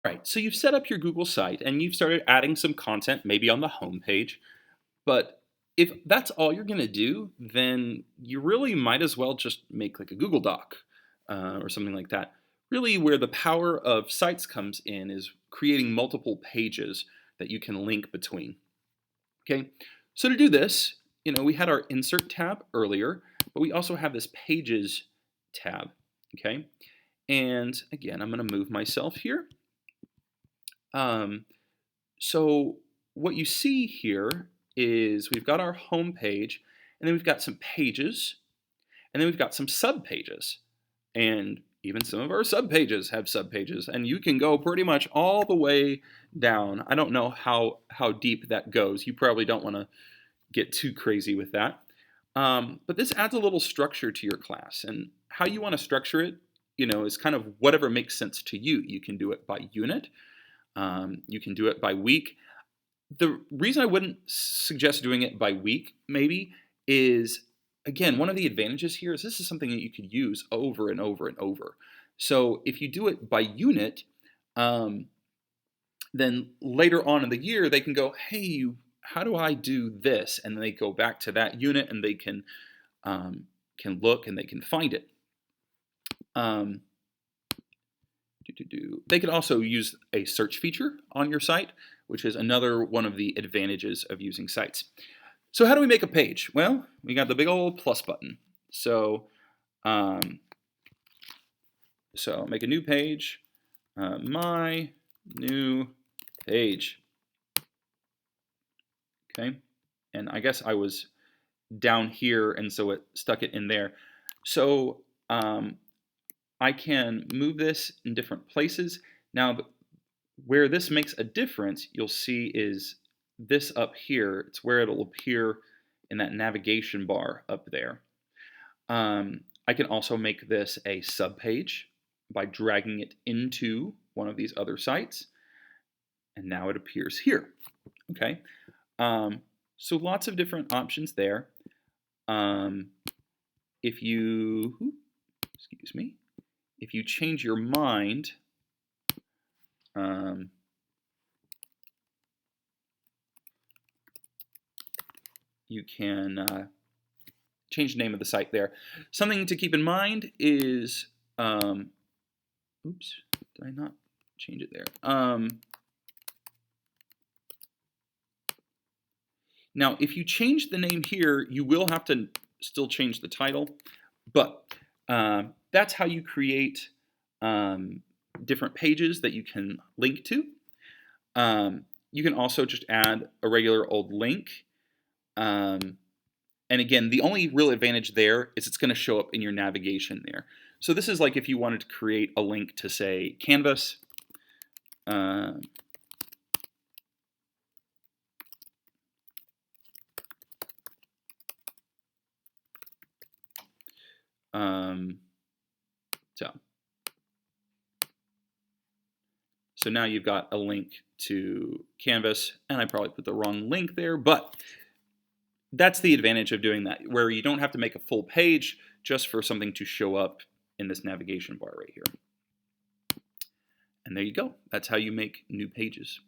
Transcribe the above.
Right. So you've set up your Google site and you've started adding some content, maybe on the home page. But if that's all you're going to do, then you really might as well just make like a Google Doc or something like that. Really, where the power of sites comes in is creating multiple pages that you can link between. Okay. So to do this, we had our Insert tab earlier, but we also have this Pages tab. Okay. And again, I'm going to move myself here. Um, so what you see here is we've got our home page, and then we've got some pages, and then we've got some subpages. And even some of our subpages have subpages, and you can go pretty much all the way down. I don't know how deep that goes. You probably don't want to get too crazy with that. But this adds a little structure to your class, and how you want to structure it, is kind of whatever makes sense to you. You can do it by unit. You can do it by week. The reason I wouldn't suggest doing it by week, maybe, is again, one of the advantages here is this is something that you could use over and over and over. So if you do it by unit, um, then later on in the year, they can go, hey, how do I do this? And then they go back to that unit and they can look and they can find it. Um, They could also use a search feature on your site, which is another one of the advantages of using sites. So how do we make a page? Well, we got the big old plus button. So, make a new page, my new page. Okay, and I guess I was down here, and so it stuck it in there. So I can move this in different places. Now, where this makes a difference, you'll see is this up here. It's where it'll appear in that navigation bar up there. I can also make this a subpage by dragging it into one of these other sites. And now it appears here. Okay. So lots of different options there. If you, excuse me, if you change your mind, you can change the name of the site there. Something to keep in mind is, oops, did I not change it there? Now, if you change the name here, you will have to still change the title, but that's how you create different pages that you can link to. You can also just add a regular old link. And again, the only real advantage there is it's going to show up in your navigation there. So this is like if you wanted to create a link to, say, Canvas. So now you've got a link to Canvas, and I probably put the wrong link there, but that's the advantage of doing that, where you don't have to make a full page just for something to show up in this navigation bar right here. And there you go. That's how you make new pages.